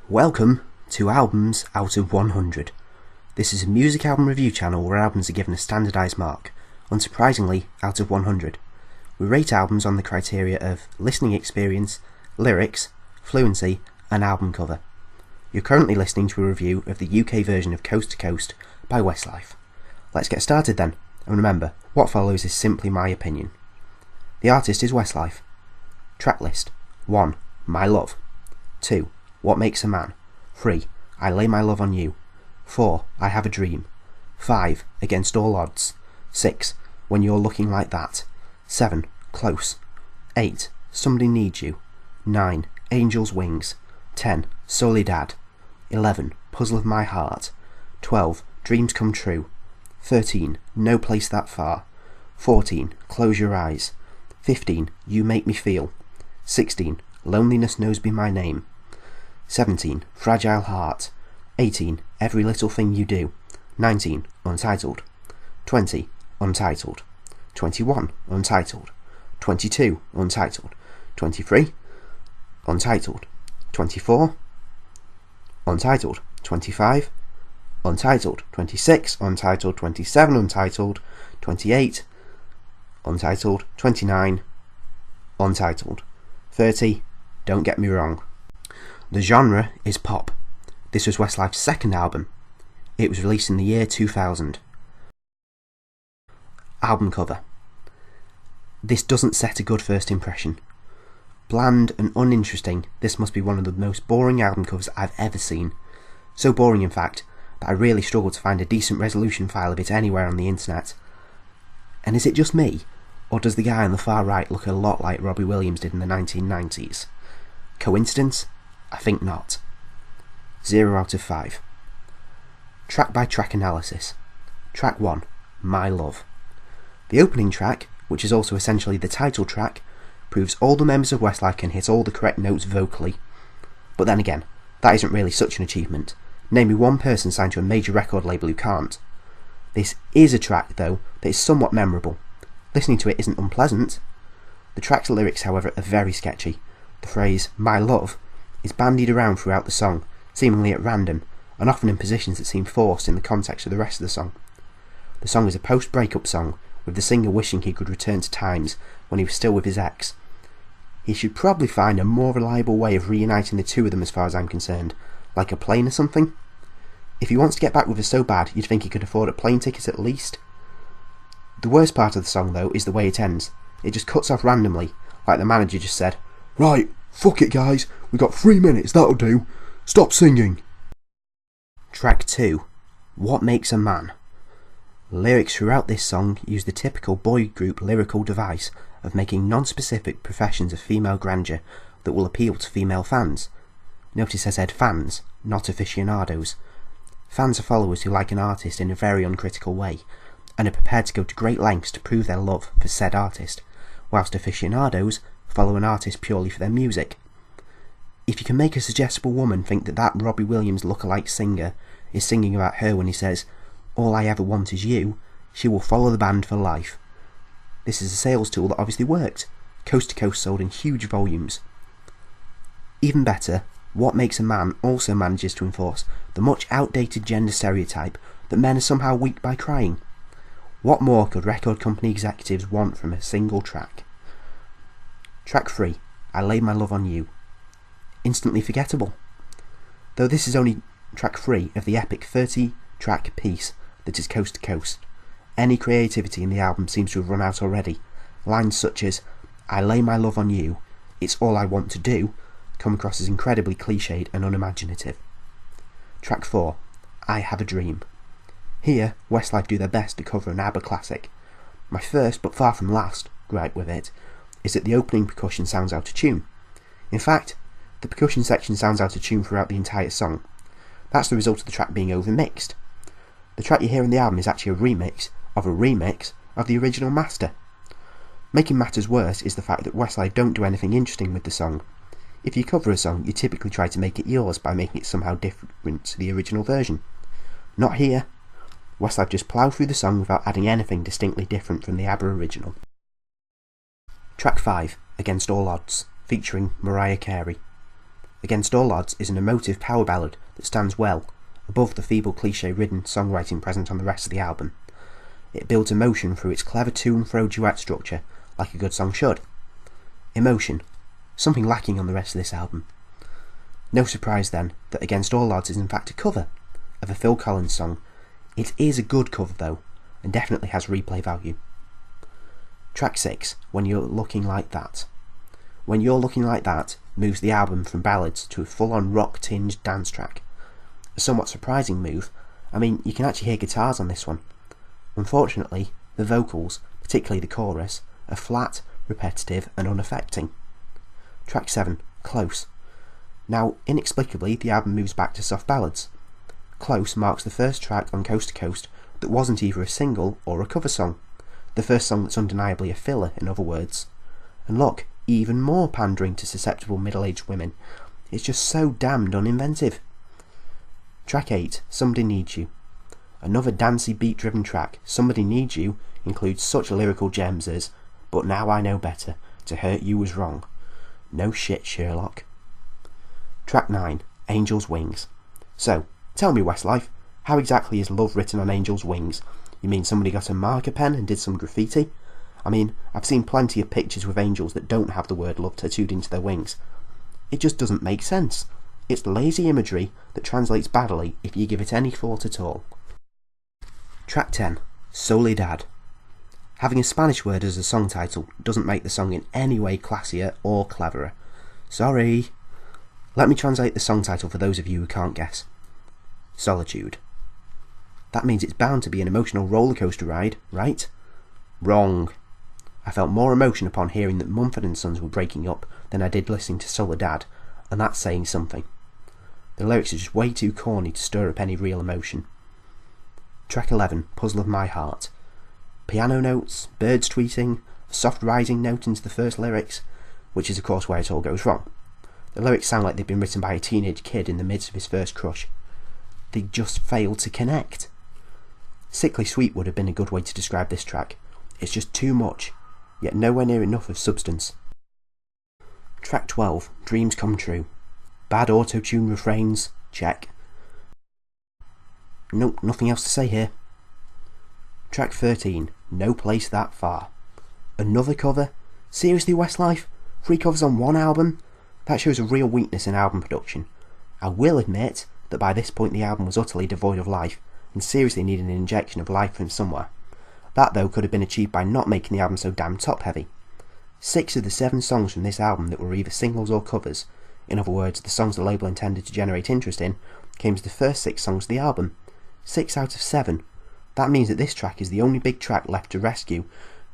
Welcome to Albums Out of 100. This is a music album review channel where albums are given a standardised mark, unsurprisingly out of 100. We rate albums on the criteria of listening experience, lyrics, fluency and album cover. You're currently listening to a review of the UK version of Coast to Coast by Westlife. Let's get started then, and remember, what follows is simply my opinion. The artist is Westlife. Track list: 1. My Love. 2. What Makes a Man. 3. I Lay My Love on You. 4. I Have a Dream. 5. Against All Odds. 6. When You're Looking Like That. 7. Close. 8. Somebody Needs You. 9. Angel's Wings. 10. Soledad. 11. Puzzle of My Heart. 12. Dreams Come True. 13. No Place That Far. 14. Close Your Eyes. 15. You Make Me Feel. 16. Loneliness Knows Be My Name. 17. Fragile Heart. 18. Every Little Thing You Do. 19. Untitled. 20. Untitled. 21. Untitled. 22. Untitled. 23. Untitled. 24. Untitled. 25. Untitled. 26. Untitled. 27. Untitled. 28. Untitled. 29. Untitled. 30. Don't Get Me Wrong. The genre is pop. This was Westlife's second album. It was released in the year 2000. Album cover. This doesn't set a good first impression. Bland and uninteresting, this must be one of the most boring album covers I've ever seen. So boring in fact, that I really struggled to find a decent resolution file of it anywhere on the internet. And is it just me, or does the guy on the far right look a lot like Robbie Williams did in the 1990s? Coincidence? I think not. 0 out of 5. Track by track analysis. Track 1. My Love. The opening track, which is also essentially the title track, proves all the members of Westlife can hit all the correct notes vocally. But then again, that isn't really such an achievement. Name me one person signed to a major record label who can't. This is a track, though, that is somewhat memorable. Listening to it isn't unpleasant. The track's lyrics, however, are very sketchy. The phrase, my love, is bandied around throughout the song, seemingly at random, and often in positions that seem forced in the context of the rest of the song. The song is a post-breakup song, with the singer wishing he could return to times when he was still with his ex. He should probably find a more reliable way of reuniting the two of them as far as I'm concerned, like a plane or something. If he wants to get back with her so bad, you'd think he could afford a plane ticket at least. The worst part of the song, though, is the way it ends. It just cuts off randomly, like the manager just said, "Right, fuck it guys, we got 3 minutes, that'll do. Stop singing." Track 2. What Makes a Man. Lyrics throughout this song use the typical boy group lyrical device of making non-specific professions of female grandeur that will appeal to female fans. Notice I said fans, not aficionados. Fans are followers who like an artist in a very uncritical way, and are prepared to go to great lengths to prove their love for said artist, whilst aficionados follow an artist purely for their music. If you can make a suggestible woman think that Robbie Williams lookalike singer is singing about her when he says, "All I ever want is you," she will follow the band for life. This is a sales tool that obviously worked. Coast to Coast sold in huge volumes. Even better, What Makes a Man also manages to enforce the much outdated gender stereotype that men are somehow weak by crying. What more could record company executives want from a single track? Track 3. I Lay My Love on You. Instantly forgettable. Though this is only track 3 of the epic 30-track piece that is Coast to Coast, any creativity in the album seems to have run out already. Lines such as, "I lay my love on you, it's all I want to do," come across as incredibly cliched and unimaginative. Track 4. I Have a Dream. Here, Westlife do their best to cover an ABBA classic. My first, but far from last, gripe with it is that the opening percussion sounds out of tune. In fact, the percussion section sounds out of tune throughout the entire song. That's the result of the track being overmixed. The track you hear in the album is actually a remix of the original master. Making matters worse is the fact that Westlife don't do anything interesting with the song. If you cover a song, you typically try to make it yours by making it somehow different to the original version. Not here. Westlife just plough through the song without adding anything distinctly different from the ABBA original. Track 5, Against All Odds, featuring Mariah Carey. Against All Odds is an emotive power ballad that stands well above the feeble cliche-ridden songwriting present on the rest of the album. It builds emotion through its clever to-and-fro duet structure like a good song should. Emotion, something lacking on the rest of this album. No surprise then that Against All Odds is in fact a cover of a Phil Collins song. It is a good cover though, and definitely has replay value. Track 6, When You're Looking Like That. When You're Looking Like That moves the album from ballads to a full-on rock-tinged dance track. A somewhat surprising move. I mean, you can actually hear guitars on this one. Unfortunately, the vocals, particularly the chorus, are flat, repetitive and unaffecting. Track 7, Close. Now, inexplicably, the album moves back to soft ballads. Close marks the first track on Coast to Coast that wasn't either a single or a cover song. The first song that's undeniably a filler, in other words. And look, even more pandering to susceptible middle-aged women. It's just so damned uninventive. Track 8, Somebody Needs You. Another dancey beat-driven track, Somebody Needs You includes such lyrical gems as But Now I Know Better, To Hurt You Was Wrong. No shit, Sherlock. Track 9, Angel's Wings. So, tell me Westlife, how exactly is love written on Angel's Wings? You mean somebody got a marker pen and did some graffiti? I mean, I've seen plenty of pictures with angels that don't have the word love tattooed into their wings. It just doesn't make sense. It's lazy imagery that translates badly if you give it any thought at all. Track 10, Soledad. Having a Spanish word as a song title doesn't make the song in any way classier or cleverer. Sorry. Let me translate the song title for those of you who can't guess. Solitude. That means it's bound to be an emotional rollercoaster ride, right? Wrong. I felt more emotion upon hearing that Mumford & Sons were breaking up than I did listening to Soledad, and that's saying something. The lyrics are just way too corny to stir up any real emotion. Track 11, Puzzle of My Heart. Piano notes, birds tweeting, a soft rising note into the first lyrics, which is of course where it all goes wrong. The lyrics sound like they've been written by a teenage kid in the midst of his first crush. They just fail to connect. Sickly Sweet would have been a good way to describe this track. It's just too much, yet nowhere near enough of substance. Track 12, Dreams Come True. Bad auto-tune refrains, check. Nope, nothing else to say here. Track 13, No Place That Far. Another cover? Seriously Westlife? 3 covers on one album? That shows a real weakness in album production. I will admit that by this point the album was utterly devoid of life, and seriously needed an injection of life from somewhere. That though could have been achieved by not making the album so damn top heavy. 6 of the 7 songs from this album that were either singles or covers, in other words the songs the label intended to generate interest in, came as the first 6 songs of the album. 6 out of 7. That means that this track is the only big track left to rescue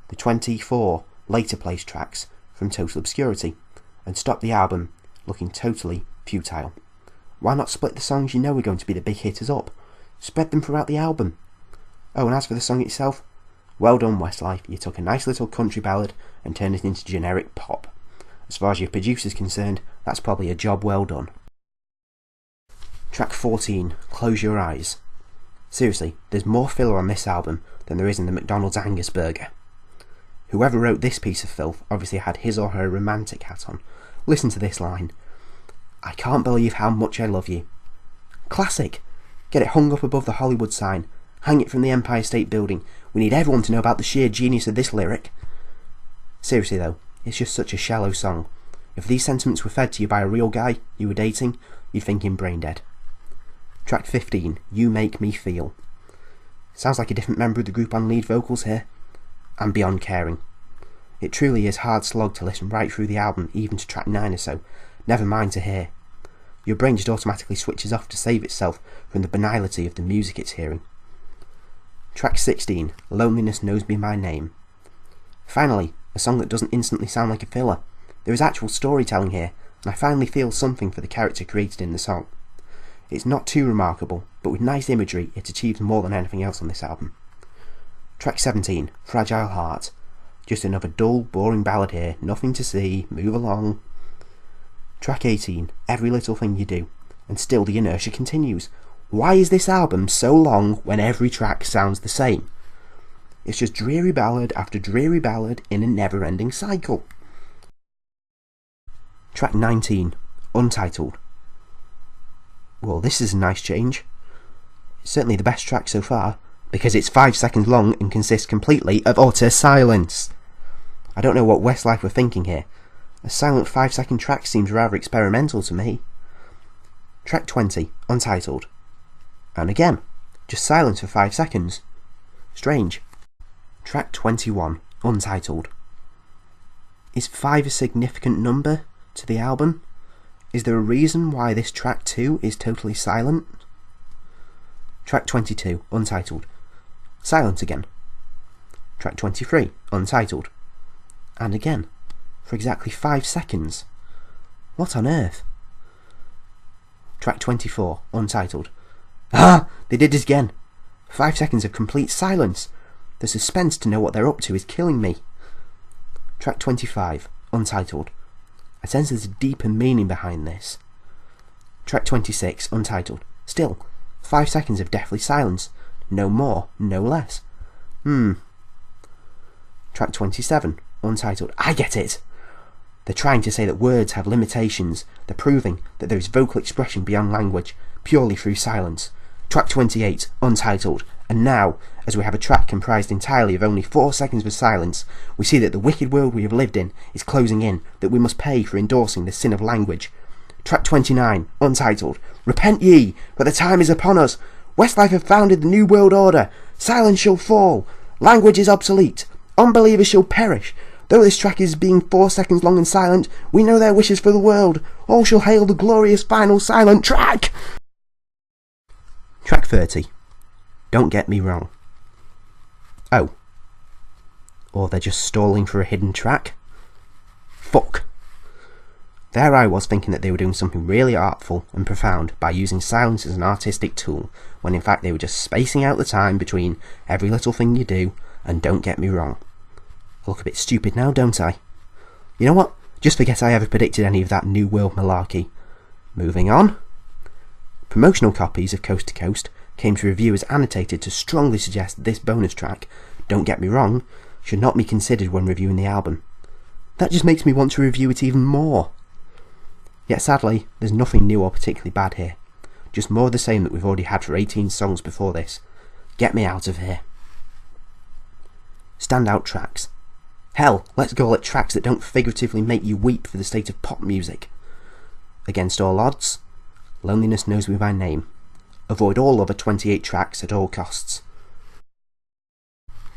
the 24 later placed tracks from total obscurity, and stop the album looking totally futile. Why not split the songs you know are going to be the big hitters up? Spread them throughout the album. Oh, and as for the song itself, well done Westlife, you took a nice little country ballad and turned it into generic pop. As far as your producer's concerned, that's probably a job well done. Track 14, Close Your Eyes. Seriously, there's more filler on this album than there is in the McDonald's Angus burger. Whoever wrote this piece of filth obviously had his or her romantic hat on. Listen to this line. I can't believe how much I love you. Classic. Get it hung up above the Hollywood sign. Hang it from the Empire State Building. We need everyone to know about the sheer genius of this lyric. Seriously though, it's just such a shallow song. If these sentiments were fed to you by a real guy you were dating, you'd think him brain dead. Track 15, You Make Me Feel. Sounds like a different member of the group on lead vocals here. I'm beyond caring. It truly is hard slog to listen right through the album, even to track 9 or so, never mind to hear. Your brain just automatically switches off to save itself from the banality of the music it's hearing. Track 16, Loneliness Knows Me By Name. Finally, a song that doesn't instantly sound like a filler. There is actual storytelling here, and I finally feel something for the character created in the song. It's not too remarkable, but with nice imagery it achieves more than anything else on this album. Track 17, Fragile Heart. Just another dull, boring ballad here, nothing to see, move along. Track 18, Every Little Thing You Do. And still the inertia continues. Why is this album so long when every track sounds the same? It's just dreary ballad after dreary ballad in a never-ending cycle. Track 19, Untitled. Well, this is a nice change. It's certainly the best track so far, because it's 5 seconds long and consists completely of utter silence. I don't know what Westlife were thinking here. A silent 5-second track seems rather experimental to me. Track 20, untitled. And again, just silence for 5 seconds. Strange. Track 21, untitled. Is 5 a significant number to the album? Is there a reason why this track 2 is totally silent? Track 22, untitled. Silent again. Track 23, untitled. And again, for exactly 5 seconds. What on earth? Track 24, untitled. Ah! They did it again! 5 seconds of complete silence! The suspense to know what they're up to is killing me. Track 25, untitled. I sense there's a deeper meaning behind this. Track 26, untitled. Still, 5 seconds of deathly silence. No more, no less. Track 27, untitled. I get it! They're trying to say that words have limitations. They're proving that there is vocal expression beyond language, purely through silence. Track 28, untitled. And now, as we have a track comprised entirely of only 4 seconds of silence, we see that the wicked world we have lived in is closing in, that we must pay for endorsing the sin of language. Track 29, untitled. Repent ye, for the time is upon us. Westlife have founded the new world order. Silence shall fall. Language is obsolete. Unbelievers shall perish. Though this track is being 4 seconds long and silent, we know their wishes for the world. All shall hail the glorious final silent track. Track 30. Don't get me wrong. Oh. Or they're just stalling for a hidden track? Fuck. There I was thinking that they were doing something really artful and profound by using silence as an artistic tool, when in fact they were just spacing out the time between every little thing you do and don't get me wrong. I look a bit stupid now, don't I? You know what? Just forget I ever predicted any of that New World malarkey. Moving on. Promotional copies of Coast to Coast came to reviewers annotated to strongly suggest that this bonus track, Don't Get Me Wrong, should not be considered when reviewing the album. That just makes me want to review it even more. Yet sadly, there's nothing new or particularly bad here. Just more of the same that we've already had for 18 songs before this. Get me out of here. Standout tracks. Hell, let's call it tracks that don't figuratively make you weep for the state of pop music. Against All Odds, Loneliness Knows Me by Name. Avoid all other 28 tracks at all costs.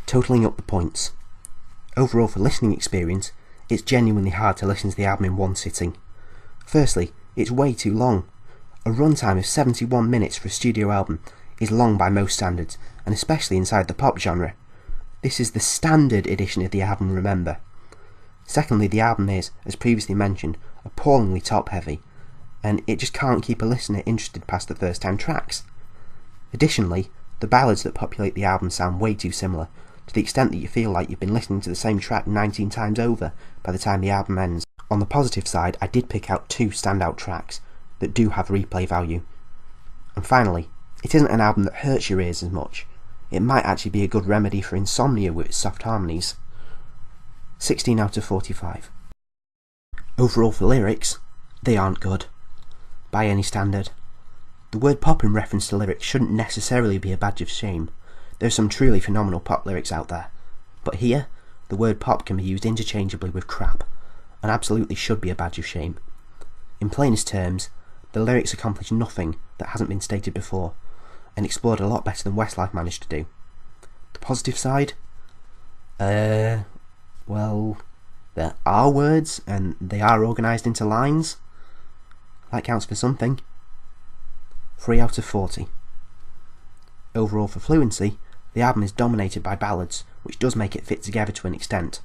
Totalling up the points. Overall, for listening experience, it's genuinely hard to listen to the album in one sitting. Firstly, it's way too long. A runtime of 71 minutes for a studio album is long by most standards, and especially inside the pop genre. This is the standard edition of the album, remember. Secondly, the album is, as previously mentioned, appallingly top-heavy, and it just can't keep a listener interested past the first 10 tracks. Additionally, the ballads that populate the album sound way too similar, to the extent that you feel like you've been listening to the same track 19 times over by the time the album ends. On the positive side, I did pick out 2 standout tracks that do have replay value. And finally, it isn't an album that hurts your ears as much. It might actually be a good remedy for insomnia with its soft harmonies. 16 out of 45. Overall for lyrics, they aren't good. By any standard. The word pop in reference to lyrics shouldn't necessarily be a badge of shame. There are some truly phenomenal pop lyrics out there. But here, the word pop can be used interchangeably with crap, and absolutely should be a badge of shame. In plainest terms, the lyrics accomplish nothing that hasn't been stated before, and explored a lot better than Westlife managed to do. The positive side? Well, there are words, and they are organised into lines. That counts for something. 3 out of 40. Overall for fluency, the album is dominated by ballads, which does make it fit together to an extent.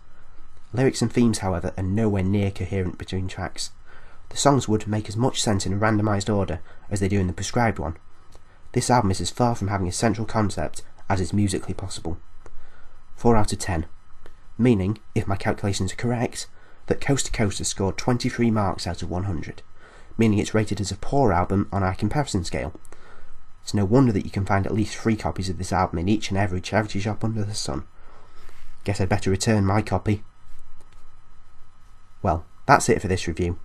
Lyrics and themes, however, are nowhere near coherent between tracks. The songs would make as much sense in a randomised order as they do in the prescribed one. This album is as far from having a central concept as is musically possible. 4 out of 10. Meaning, if my calculations are correct, that Coast to Coast has scored 23 marks out of 100, meaning it's rated as a poor album on our comparison scale. It's no wonder that you can find at least 3 copies of this album in each and every charity shop under the sun. Guess I'd better return my copy. Well, that's it for this review.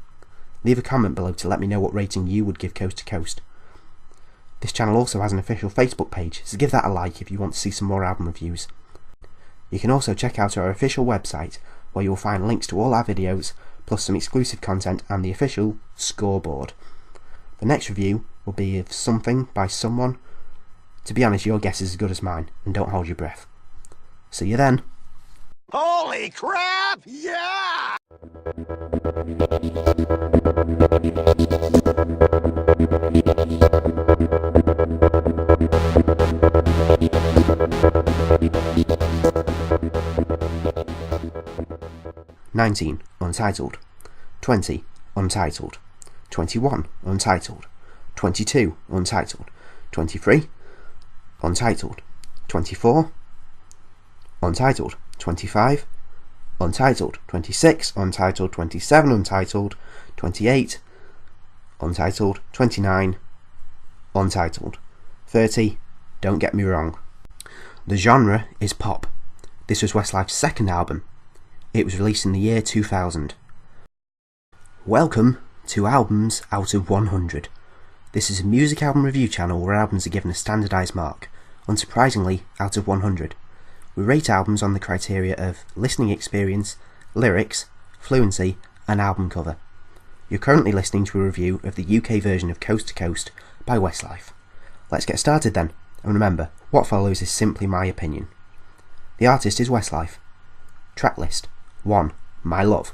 Leave a comment below to let me know what rating you would give Coast to Coast. This channel also has an official Facebook page, so give that a like if you want to see some more album reviews. You can also check out our official website, where you will find links to all our videos, plus some exclusive content and the official scoreboard. The next review will be of Something by Someone. To be honest, your guess is as good as mine, and don't hold your breath. See you then. Holy crap! Yeah! "19 Untitled, 20 Untitled, 21 Untitled, 22 Untitled, 23 Untitled, 24 Untitled, 25 Untitled, 26 Untitled, 27 Untitled, 28 Untitled, 29 Untitled, 30 Don't Get Me Wrong." The genre is pop. This was Westlife's second album. It was released in the year 2000. Welcome to Albums Out of 100. This is a music album review channel where albums are given a standardised mark, unsurprisingly out of 100. We rate albums on the criteria of listening experience, lyrics, fluency and album cover. You're currently listening to a review of the UK version of Coast to Coast by Westlife. Let's get started then, and remember, what follows is simply my opinion. The artist is Westlife. Track list: 1. My Love.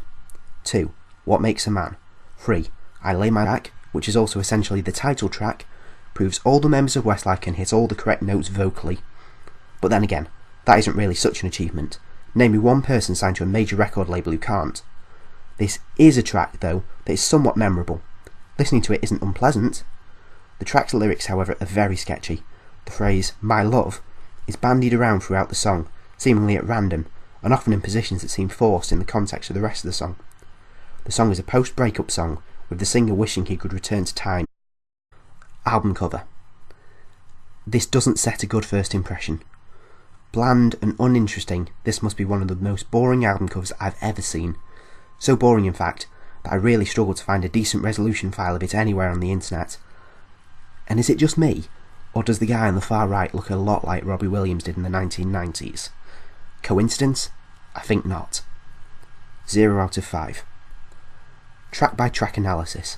2. What Makes a Man. 3. I Lay My Back, which is also essentially the title track, proves all the members of Westlife can hit all the correct notes vocally. But then again, that isn't really such an achievement. Name me one person signed to a major record label who can't. This is a track, though, that is somewhat memorable. Listening to it isn't unpleasant. The track's lyrics, however, are very sketchy. The phrase, "my love," is bandied around throughout the song, seemingly at random, and often in positions that seem forced in the context of the rest of the song. The song is a post-breakup song, with the singer wishing he could return to time. Album cover. This doesn't set a good first impression. Bland and uninteresting, this must be one of the most boring album covers I've ever seen. So boring, in fact, that I really struggled to find a decent resolution file of it anywhere on the internet. And is it just me, or does the guy on the far right look a lot like Robbie Williams did in the 1990s? Coincidence? I think not. 0 out of 5. Track by track analysis.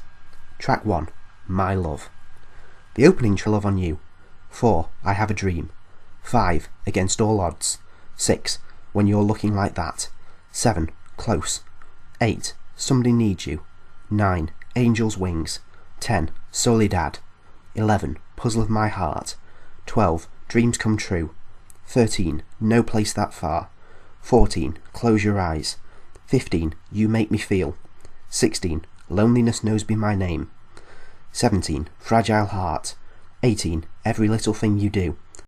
Track 1, My Love. The opening to Love on You. 4, I Have a Dream. 5, Against All Odds. 6, When You're Looking Like That. 7, Close. 8, Somebody Needs You. 9, Angel's Wings. 10, Soledad. 11, Puzzle of My Heart. 12, Dreams Come True. 13, No Place That Far. 14, Close Your Eyes. 15, You Make Me Feel. 16, Loneliness Knows Be My Name. 17, Fragile Heart. 18, Every Little Thing You Do.